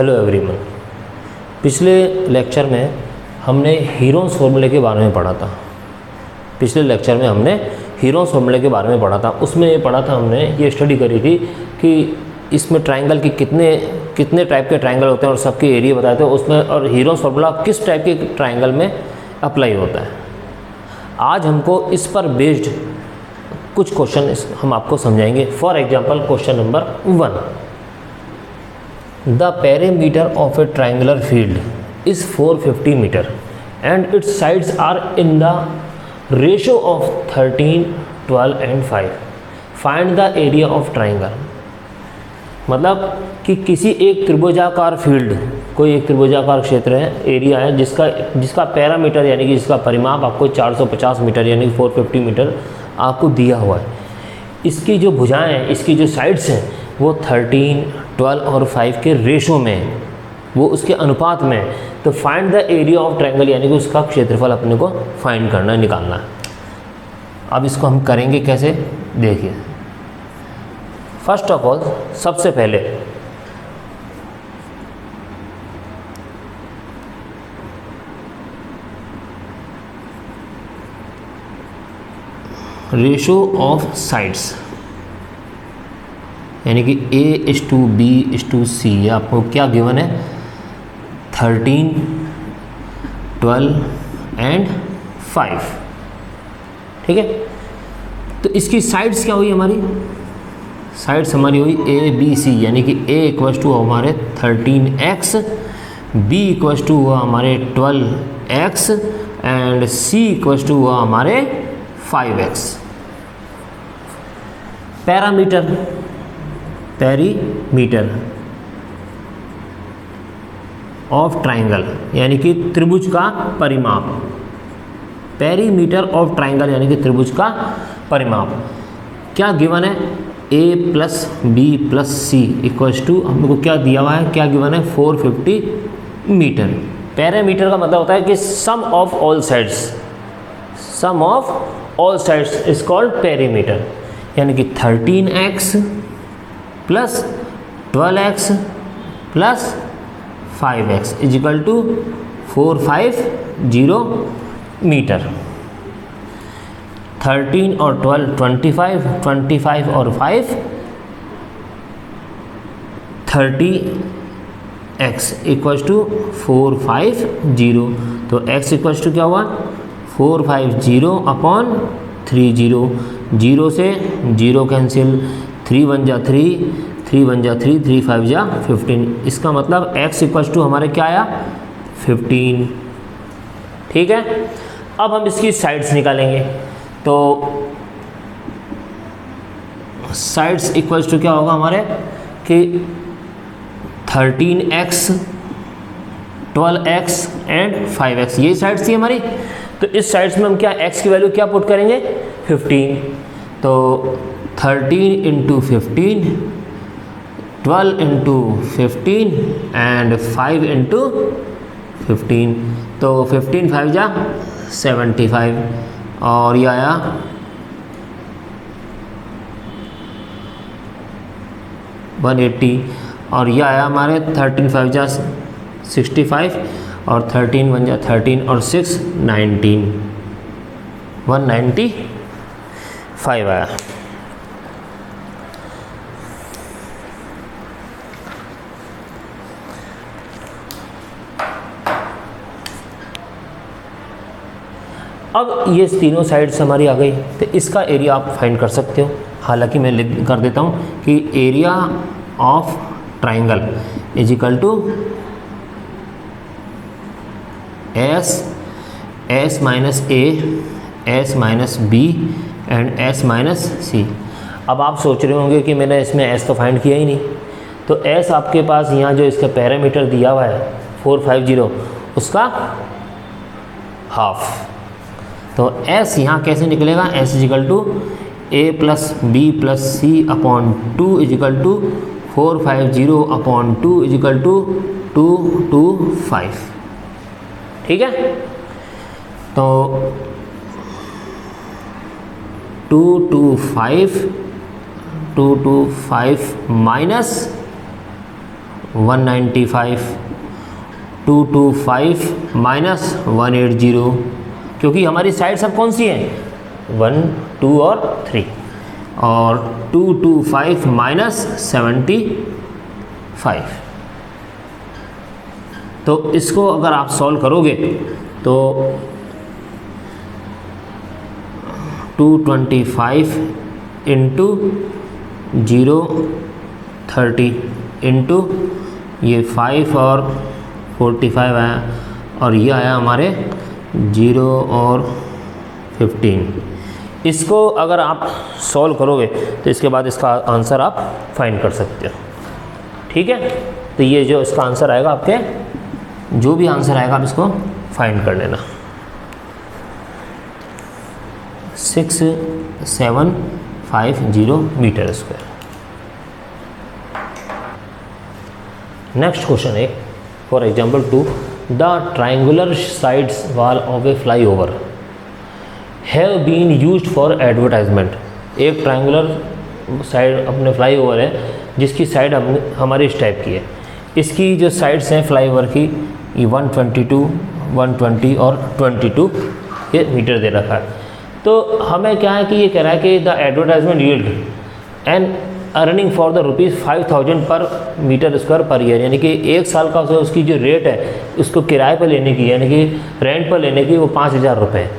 Hello everyone. पिछले lecture में हमने हीरोन्स फॉर्मूले के बारे में पढ़ा था। उसमें ये पढ़ा था, हमने ये स्टडी करी थी कि इसमें ट्रायंगल की कितने टाइप के ट्रायंगल होते हैं और सबके एरिया बताए थे उसमें, और हीरोन्स फॉर्मूला किस टाइप के ट्रायंगल में अप्लाई होता है। आज हमको इस पर बेस्ड कुछ क्वेश्चन हम आपको समझाएंगे। For example question number 1, the perimeter of a triangular field is 450 meter and its sides are in the ratio of 13, 12 and 5। Find the area of triangle. मतलब कि किसी एक त्रिभुजाकार फील्ड, कोई एक त्रिभुजाकार क्षेत्र है, एरिया है, जिसका पैरामीटर यानी कि जिसका परिमाप आपको 450 मीटर यानी कि 450 मीटर आपको दिया हुआ है। इसकी जो भुजाएं हैं, इसकी जो साइड्स हैं वो 13, 12 और 5 के रेशो में, वो उसके अनुपात में। तो find the area of triangle यानी कि उसका क्षेत्रफल अपने को फाइंड करना, निकालना है। अब इसको हम करेंगे कैसे, देखिए। फर्स्ट ऑफ ऑल, सबसे पहले रेशो ऑफ साइड्स यानी कि A:B:C, आपको क्या गिवन है, 13, 12 एंड 5। ठीक है, तो इसकी साइड्स क्या हुई, हमारी साइड्स हमारी हुई ABC यानी कि A इक्वल्स टू हमारे 13x, B इक्वल्स टू हुआ हमारे 12x and C equals to हुआ हमारे 5x। पेरीमीटर ऑफ ट्रायंगल यानी कि त्रिभुज का परिमाप। पेरीमीटर ऑफ ट्रायंगल यानी कि त्रिभुज का परिमाप क्या गिवन है, A+B+C इक्वल्स टू हमको क्या दिया हुआ है, क्या गिवन है, 450 मीटर। पेरीमीटर का मतलब होता है कि sum of all sides is called perimeter. यानी कि 13x plus 12x plus 5x is equal to 450 metre. 13 और 12 25 और 5 30x इक्वल्स टू 450। तो x इक्वल्स टू क्या हुआ, 450 अपॉन 30। 0 से 0 कैंसिल, 3 1 जा 3, 3 1 जा 3, 3 5 जा 15। इसका मतलब x इक्वल्स टू हमारे क्या आया, 15। ठीक है, अब हम इसकी साइड्स निकालेंगे। तो साइड्स इक्वल्स टू क्या होगा हमारे कि 13x, 12x एंड 5x, ये साइड्स थी हमारी। तो इस साइड्स में हम क्या, x की वैल्यू क्या पुट करेंगे, 15। तो 13 इंटू 15, 12 इंटू 15 एंड 5 इंटू 15। तो 15 5 जा 75 और ये आया 180 और ये आया हमारे 13 5 जा 65 और 13 1 जा 13 और 6 19, 195 आया। अब ये तीनों साइड्स हमारी आ गई, तो इसका एरिया आप फाइंड कर सकते हो। हालांकि मैं लिख कर देता हूँ कि area of triangle is equal to S minus A, S minus B and S minus C। अब आप सोच रहे होंगे कि मैंने इसमें S तो फाइंड किया ही नहीं। तो S आपके पास यहाँ जो इसका पैरामीटर दिया हुआ है 450, उसका हाफ। तो S यहाँ कैसे निकलेगा, S equal to A+B+C upon 2 equal to 450 upon 2 equal to 225। ठीक है, तो 225 माइनस 195, 225 माइनस 180, क्योंकि हमारी साइड सब कौन सी हैं, 1, 2 और 3, और 225 माइनस 75। तो इसको अगर आप सॉल्व करोगे तो 225 इंटू 030 इंटू ये 5 और 45 आया, और ये आया हमारे 0 और 15। इसको अगर आप सॉल्व करोगे तो इसके बाद इसका आंसर आप फाइंड कर सकते हो। ठीक है, तो ये जो इसका आंसर आएगा, आपके जो भी आंसर आएगा आप इसको फाइंड कर लेना। 6750 मीटर स्क्वायर। नेक्स्ट क्वेश्चन है, for example 2, the triangular sides wall of a flyover have been used for advertisement. एक ट्राइंगुलर साइड अपने फ्लाई ओवर है जिसकी साइड हमारी इस टाइप की है। इसकी जो साइड्स हैं फ्लाई ओवर की, ये 122, 120 और 22 ये मीटर दे रखा है। तो हमें क्या है कि ये कह रहा है कि the advertisement yield and earning for the ₹5000 per metre square per year, यानी कि एक साल का उसकी जो रेट है उसको किराए पर लेने की, यानी कि रेंट पर लेने की, वो 5000 रुपये।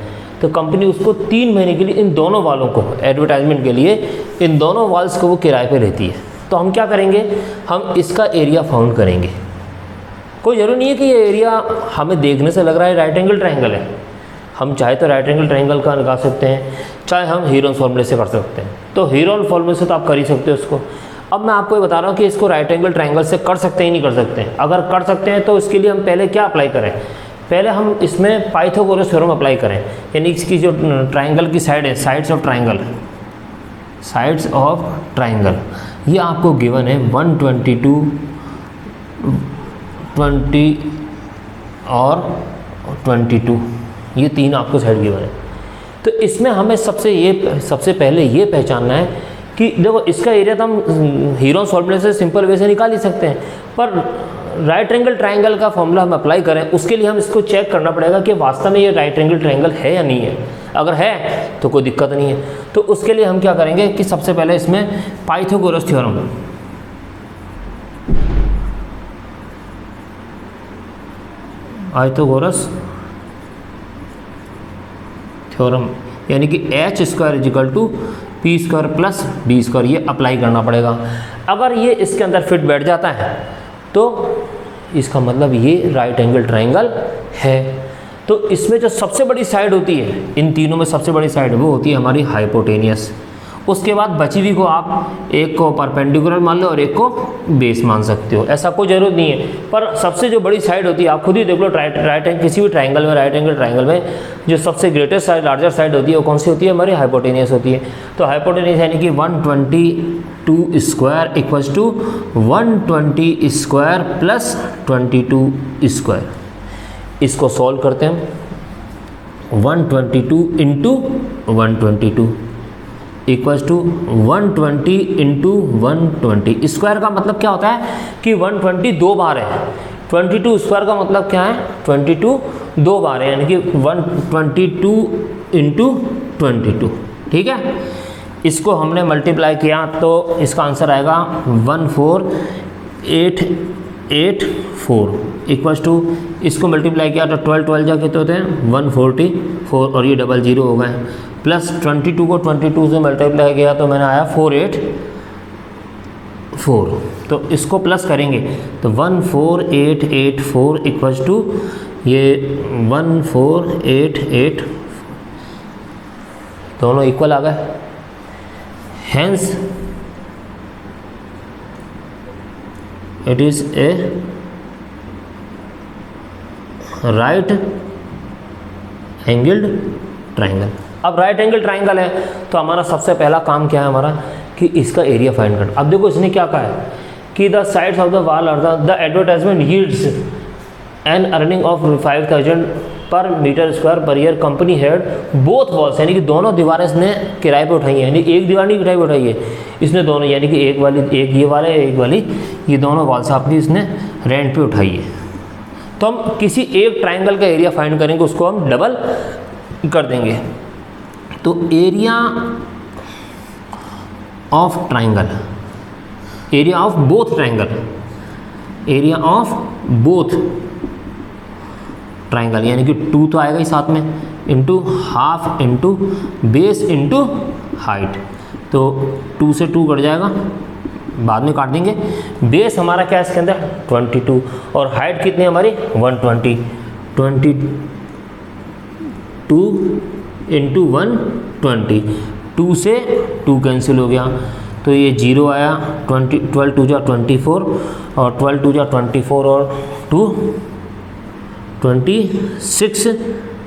तो कंपनी उसको 3 महीने के लिए इन दोनों वालों को, एडवर्टाइजमेंट के लिए इन दोनों वाल्स को वो किराए पे लेती है। तो हम क्या करेंगे, हम इसका एरिया फाउंड करेंगे। कोई ज़रूरी नहीं है कि ये एरिया हमें देखने से लग रहा है राइट एंगल ट्रायंगल है, हम चाहे तो राइट एंगल ट्रायंगल का लगा सकते हैं, चाहे हम हीरोन फॉर्मूले से कर सकते हैं। तो हीरोन फॉर्मूले से तो आप कर ही सकते हो उसको। अब मैं आपको ये बता रहा हूँ कि इसको राइट एंगल ट्रायंगल से कर सकते हैं नहीं कर सकते हैं। अगर कर सकते हैं तो इसके लिए हम पहले क्या अप्लाई करें, पहले हम इसमें पाइथागोरस थ्योरम अप्लाई करें, यानी इसकी जो ट्रायंगल की साइड है, sides of triangle, sides of triangle, ये आपको गिवन है 122, 20 और 22, ये 3 आपको साइड गिवन है। तो इसमें हमें सबसे पहले ये पहचानना है कि देखो इसका एरिया तो हम हीरोन फॉर्मूले से सिंपल वे से निकाल ही सकते हैं, पर राइट एंगल ट्रायंगल का फॉर्मूला हम अप्लाई करें उसके लिए हम इसको चेक करना पड़ेगा कि वास्तव में ये राइट एंगल ट्रायंगल है या नहीं है। अगर है तो कोई दिक्कत नहीं है। तो उसके लिए हम क्या करेंगे कि सबसे पहले इसमें पाइथागोरस थ्योरम, पाइथागोरस थ्योरम, यानी कि h square equal to p square plus d square, ये अप्लाई करना पड़ेगा। अगर ये इसके अंदर फिट बैठ जाता है तो इसका मतलब ये राइट एंगल ट्रायंगल है। तो इसमें जो सबसे बड़ी साइड होती है, इन तीनों में सबसे बड़ी साइड वो होती है हमारी हाइपोटेनियस। उसके बाद बची हुई को आप एक को परपेंडिकुलर मान लो और एक को बेस मान सकते हो, ऐसा कोई ज़रूरत नहीं है। पर सबसे जो बड़ी साइड होती है, आप खुद ही देख लो, राइट एंगल किसी भी ट्रायंगल में, राइट एंगल ट्रायंगल में जो सबसे ग्रेटेस्ट साइड, लार्जर साइड होती है वो कौन सी होती है, हमारी हाइपोटेनियस होती है। तो हाइपोटेनियस यानी कि 122 square equals to 120 square plus 22 square. इसको सॉल्व करते हैं, 122 into 122 equals to 120 into 120। Square का मतलब क्या होता है कि 120 दो बार है, 22 स्क्वायर का मतलब क्या है, 22 दो बार है, यानी कि 122 इंटू 22। ठीक है, इसको हमने मल्टीप्लाई किया तो इसका आंसर आएगा 14884 इक्वल्स टू, इसको मल्टीप्लाई किया तो 12 जा कितने होते हैं 144, और ये 00 हो गए, प्लस 22 को 22 से मल्टीप्लाई किया तो मैंने आया 484। तो इसको प्लस करेंगे तो 14884 इक्वल्स टू ये 14884, दोनों इक्वल आ गए। Hence it is a right angled triangle. अब राइट एंगल ट्रायंगल है तो हमारा सबसे पहला काम क्या है हमारा कि इसका एरिया फाइंड करना। अब देखो इसने क्या कहा है कि the sides of the wall are the advertisement yields an earning of 5000 per metre square per year company had both walls, यानी कि दोनों दीवारें इसने किराए पे उठाई हैं, यानी एक दीवार नहीं किराए पे उठाई है इसने दोनों, यानी कि एक वाली, एक ये वाला है, एक वाली ये, दोनों वॉल्स आपकी इसने रेंट पे उठाई है। तो हम किसी एक ट्राइंगल का एरिया फाइंड करेंगे, उसको हम डबल कर देंगे। तो area of triangle, area of both triangle, area of both triangle, यानी कि 2 तो आएगा ही साथ में, into half into base into height. तो 2 से 2 कट जाएगा, बाद में काट देंगे। बेस हमारा क्या है इसके अंदर 22 और हाइट कितनी हमारी 120, 22 इंटू 120, 2 से 2 कैंसिल हो गया तो ये 0 आया। 12 2 जा 24 और 12 2 जा 24 और 2 26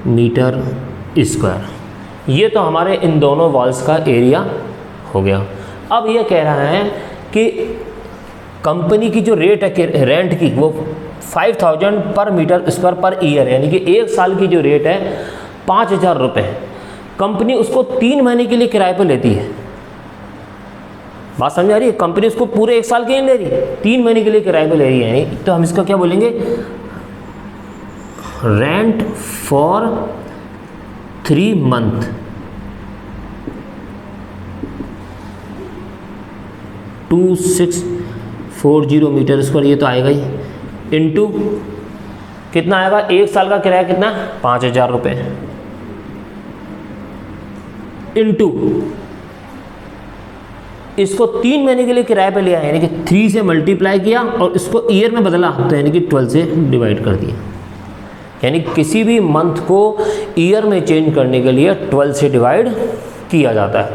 मीटर स्क्वायर। ये तो हमारे इन दोनों वॉल्स का एरिया हो गया। अब ये कह रहा है कि कंपनी की जो रेट है रेंट की वो 5000 per metre square per year, यानी कि एक साल की जो रेट है 5000 रुपये। कंपनी उसको 3 महीने के लिए किराए पर लेती है। बात समझ आ रही है? कंपनी उसको पूरे एक साल के लिए ले रही है, 3 महीने के लिए किराए पर ले रही है। तो हम इसका क्या बोलेंगे, rent for 3 month, $2640 metre square, ये तो आएगा ही, इनटू कितना आएगा, एक साल का किराया कितना 5000 रुपये, इनटू इसको 3 महीने के लिए किराए पे लिया, यानी कि 3 से मल्टीप्लाई किया और इसको ईयर में बदला, तो यानी कि 12 से डिवाइड कर दिया। यानी किसी भी मंथ को ईयर में चेंज करने के लिए 12 से डिवाइड किया जाता है।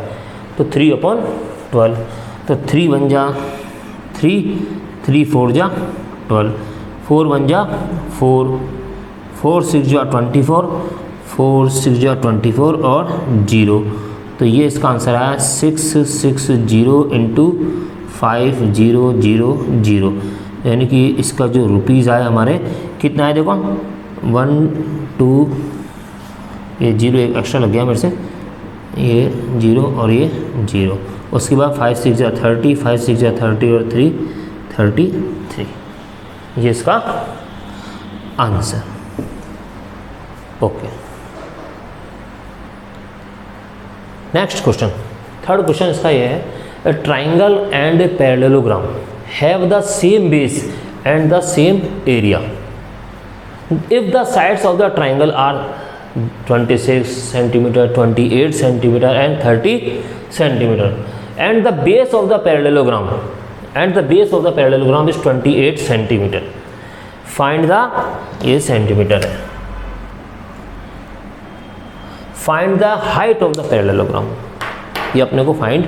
तो 3/12, तो 3 1 जा 3, 3 4 जा 12, 4 1 जा 4, 4 6 जा 24, 4 6 जा 24 और 0। तो ये इसका आंसर आया 660 इंटू 5000, यानी कि इसका जो रुपीज़ आया हमारे कितना है, देखो 1 2, ये 0 एक एक्स्ट्रा लग गया मेरे से, ये 0 और ये 0। उसके बाद 5 6 जा 30, 5 6 जा 30 और 3 33, ये इसका answer. Okay, next question, third question इसका ये है, ए triangle and a parallelogram have the same base and the same area if the sides of the triangle are 26 cm, 28 cm and 30 cm and the base of the parallelogram is 28 cm, find the, ये centimetre है, find the height of the parallelogram, ये अपने को find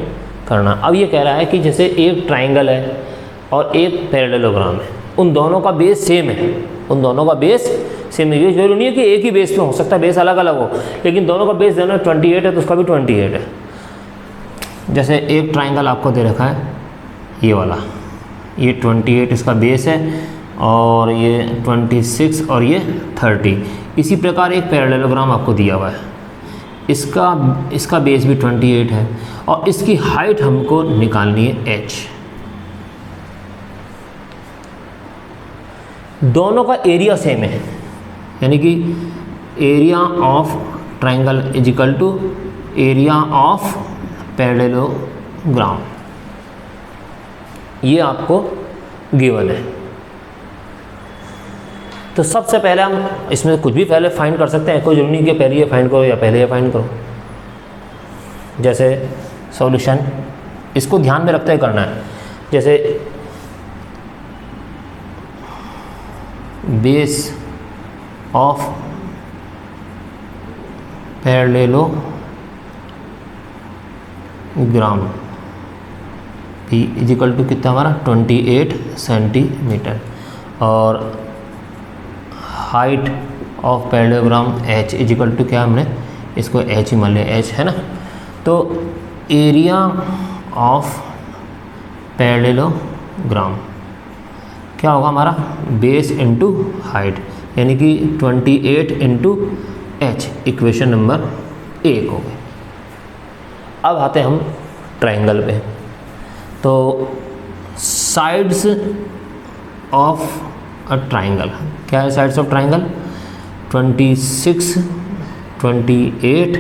करना। अब ये कह रहा है कि जैसे एक ट्राइंगल है और एक पैरेललोग्राम है, उन दोनों का बेस सेम है, उन दोनों का बेस सेम है। ये जरूरी नहीं है कि एक ही बेस पे हो सकता है, बेस अलग अलग हो, लेकिन दोनों का बेस दोनों 28 है तो उसका भी 28 है। जैसे एक ट्राइंगल आपको दे रखा है ये वाला, ये 28 इसका बेस है और ये 26 और ये 30। इसी प्रकार एक पैरेललोग्राम आपको दिया हुआ है, इसका बेस भी 28 है और इसकी हाइट हमको निकालनी है h। दोनों का एरिया सेम है, यानी कि area of triangle is equal to area of parallelogram, ये आपको गिवन है। तो सबसे पहले हम इसमें कुछ भी पहले फाइंड कर सकते हैं, कोई जरूरी नहीं कि पहले ये फाइंड करो या पहले ये फाइंड करो। जैसे सॉल्यूशन, इसको ध्यान में रखते हुए करना है। जैसे बेस ऑफ पैरेललोग्राम भी इज इक्वल टू कितना हमारा 28 सेंटीमीटर और height of parallelogram h is equal to क्या, हमने इसको h ही मान लिया, h है ना। तो एरिया ऑफ पैरेललोग्राम क्या होगा हमारा, बेस इनटू हाइट, यानी कि 28 इंटू एच, इक्वेशन नंबर 1 हो गई। अब आते हैं हम ट्राइंगल पे। तो साइड्स ऑफ अ ट्राइंगल, क्या है साइड्स ऑफ ट्राइंगल? 26, 28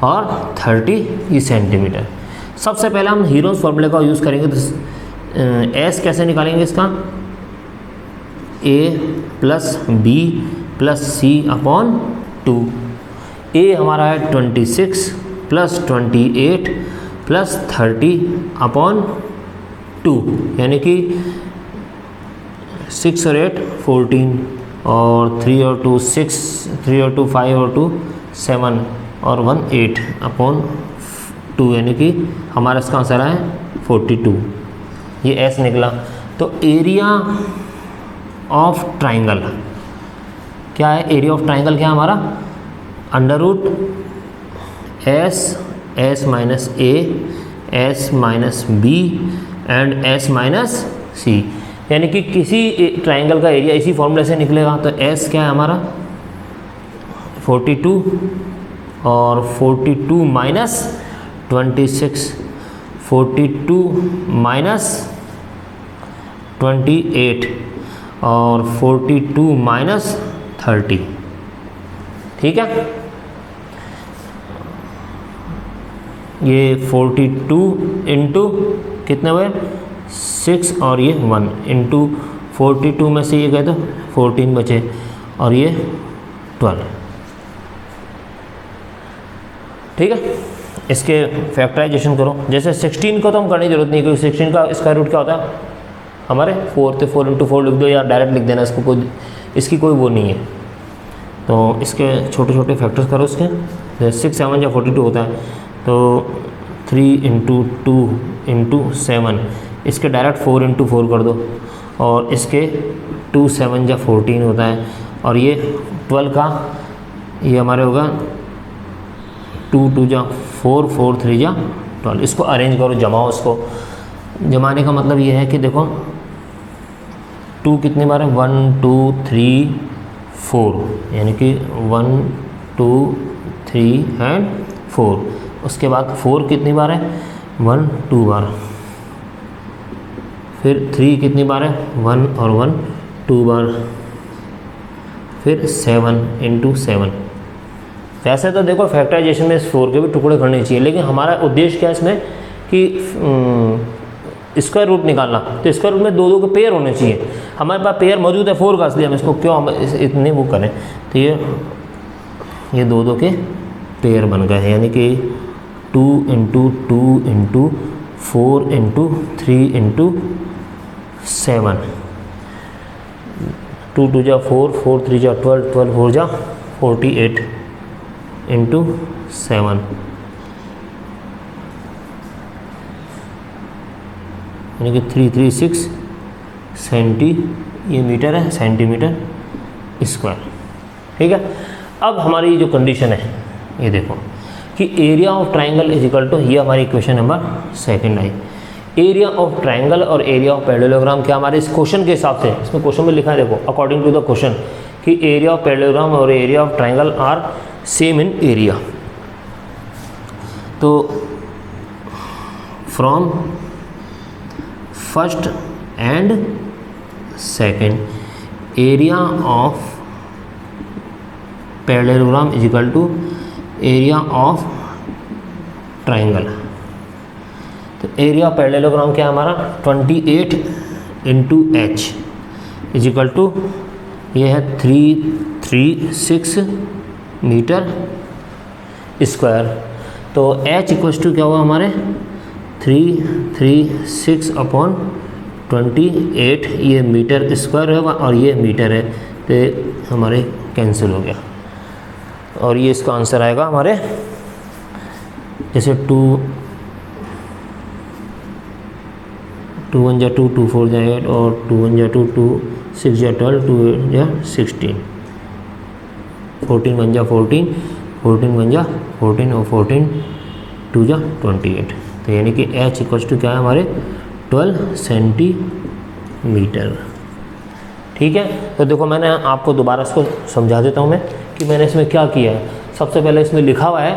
और 30 सेंटीमीटर। सबसे पहले हम हीरोज फॉर्मूले का यूज़ करेंगे। तो एस कैसे निकालेंगे इसका? ए प्लस बी प्लस सी अपॉन 2। ए हमारा है 26 प्लस 28 प्लस 30 अपॉन 2, यानी कि 6 और 8 14 और 3 और 2 6, 3 और 2 5 और 2 7 और 1 8 अपॉन 2, यानी कि हमारा इसका आंसर है 42। ये एस निकला। तो एरिया ऑफ ट्राइंगल क्या है? एरिया ऑफ ट्राइंगल क्या है हमारा? Under root s minus a, s minus b and s minus c, यानी कि किसी ट्राइंगल का एरिया इसी फॉर्मूले से निकलेगा। तो एस क्या है हमारा? 42 और 42 माइनस 26, 42 माइनस 28 और 42 माइनस 30, ठीक है। ये 42 इंटू कितने हुए? 6 और ये 1 इंटू 42 में से ये गए तो 14 बचे और ये 12, ठीक है। इसके फैक्टराइजेशन करो। जैसे 16 को तो हम करने की जरूरत नहीं, क्योंकि 16 का स्क्वायर रूट क्या होता है हमारे 4, तो 4 इंटू 4 लिख दो या डायरेक्ट लिख देना, इसको कोई इसकी कोई वो नहीं है। तो इसके छोटे छोटे फैक्टर्स करो इसके। जैसे 6 7 या 42 होता है, तो 3 इंटू 2 इंटू 7, इसके डायरेक्ट 4 इंटू 4 कर दो, और इसके 2 7 या 14 होता है, और ये 12 का ये हमारे होगा 2 2 जा 4, 4 3 जा 12। इसको अरेंज करो, जमाओ। इसको जमाने का मतलब ये है कि देखो 2 कितनी बार है? 1 2 3 4, यानी कि 1 2 3 एंड 4। उसके बाद 4 कितनी बार है? 1 2 बार। फिर 3 कितनी बार है? 1 और 1 2 बार। फिर 7 इंटू 7। वैसे तो देखो फैक्टराइजेशन में इस 4 के भी टुकड़े करने चाहिए, लेकिन हमारा उद्देश्य क्या है इसमें कि स्क्वायर रूट निकालना। तो स्क्वायर रूट में 2 2 के पेयर होने चाहिए। हमारे पास पेयर मौजूद है 4 का, इसलिए हम इसको क्यों हम इतने वो करें। तो ये 2 2 के पेयर बन गए हैं, यानी कि 2 इंटू 2 इंटू 4 इंटू 3 इंटू 7। 2 2 जा 4, 4 3 जा 12, 12 4 जा 48 इंटू 7, यानी कि 336 सेंटी, ये मीटर है, सेंटीमीटर स्क्वायर, ठीक है। अब हमारी जो कंडीशन है ये देखो कि area of triangle is equal to, ये हमारी इक्वेशन नंबर 2 आई। एरिया ऑफ ट्राइंगल और एरिया ऑफ पैरेललोग्राम क्या हमारे इस क्वेश्चन के हिसाब से, इसमें क्वेश्चन में लिखा है देखो, अकॉर्डिंग टू द क्वेश्चन कि एरिया ऑफ पैरेललोग्राम और area of triangle are same in area. तो from first and second area of parallelogram is equal to area of triangle. तो एरिया ऑफ पैरेललोग्राम क्या है हमारा? 28 into h is equal to, ये है 336 metre square. तो h equal to क्या हुआ हमारे? 336 अपॉन 28, ये मीटर स्क्वायर होगा और ये मीटर है, तो हमारे कैंसिल हो गया। और ये इसका आंसर आएगा हमारे, जैसे 2 1 जा 2, 2 4 जा 8 और 2 1 जा 2, 2 6 जा 12, 2 8 जा 16, 14 1 जा 14, 14 1 जा 14 और 14 2 जा 28। तो यानी कि h इक्वल्स टू क्या है हमारे? 12 सेंटीमीटर। ठीक है, तो देखो मैंने आपको दोबारा इसको समझा देता हूँ मैं कि मैंने इसमें क्या किया है। सबसे पहले इसमें लिखा हुआ है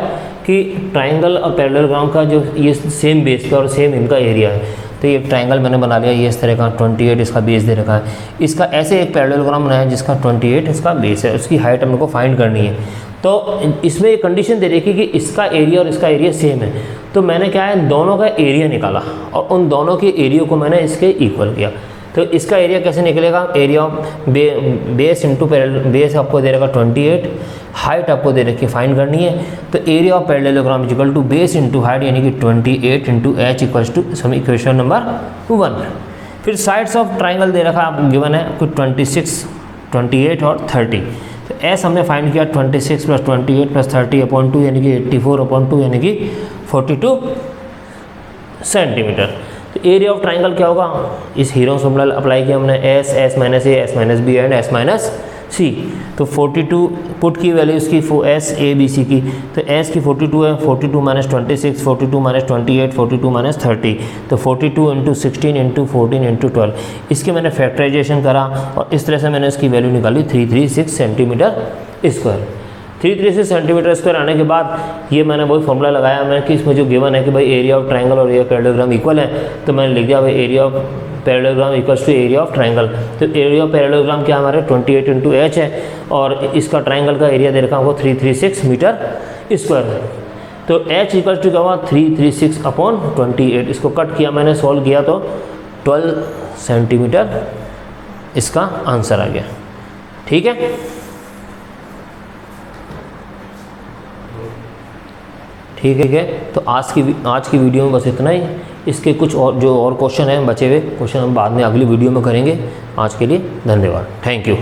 कि ट्राइंगल और पैरेललोग्राम का जो ये सेम बेस पे और सेम इनका एरिया है। तो ये ट्राइंगल मैंने बना लिया, ये इस तरह का 28 इसका बेस दे रखा है। इसका ऐसे एक पैरेललोग्राम बनाया है जिसका 28 इसका बेस है, उसकी हाइट हमको फाइंड करनी है। तो इसमें एक कंडीशन दे रखी कि इसका एरिया और इसका एरिया सेम है। तो मैंने क्या है, दोनों का एरिया निकाला और उन दोनों के एरिया को मैंने इसके इक्वल किया। तो इसका एरिया कैसे निकलेगा, area of base into base आपको दे रखा 28, हाइट आपको दे रखी फाइंड करनी है। तो area of parallelogram equal to base into height यानी कि 28 into H equals to some equation number 1। फिर साइड्स ऑफ ट्राइंगल दे रखा आप गिवन है कुछ 26, 28 और 30। तो एस हमने फाइंड किया 26 + 28 + 30/2 यानी कि 84/2 यानी कि 42 सेंटीमीटर। तो एरिया ऑफ ट्राइंगल क्या होगा, इस हीरो फॉर्मूला अप्लाई किया हमने, s minus a s minus b and s minus c. तो 42 पुट की वैल्यू इसकी एस ए बी सी की, तो एस की 42 है, 42 - 26, 42 - 28, 42 - 30। तो 42 × 16 × 14 × 12, इसके मैंने फैक्टराइजेशन करा और इस तरह से मैंने इसकी वैल्यू निकाली 336 सेंटीमीटर स्क्वायर। 336 सेंटीमीटर स्क्वायर आने के बाद ये मैंने वही फॉर्मूला लगाया मैं कि इसमें जो गिवन है कि भाई एरिया ऑफ ट्राइंगल और एरिया ऑफ पैरेललोग्राम इक्वल है। तो मैंने लिख दिया भाई area of parallelogram equals to area of triangle. तो एरिया ऑफ पैरेललोग्राम क्या हमारे 28 × h है और इसका ट्राइंगल का एरिया दे रखा होगा 336 मीटर स्क्वायर है। तो h इक्वल्स टू क्या हुआ 336/28। इसको कट किया मैंने, सॉल्व किया तो 12 सेंटीमीटर इसका आंसर आ गया। ठीक है, ठीक है। तो आज की वीडियो में बस इतना ही। इसके कुछ और जो और क्वेश्चन हैं बचे हुए क्वेश्चन हम बाद में अगली वीडियो में करेंगे। आज के लिए धन्यवाद, थैंक यू।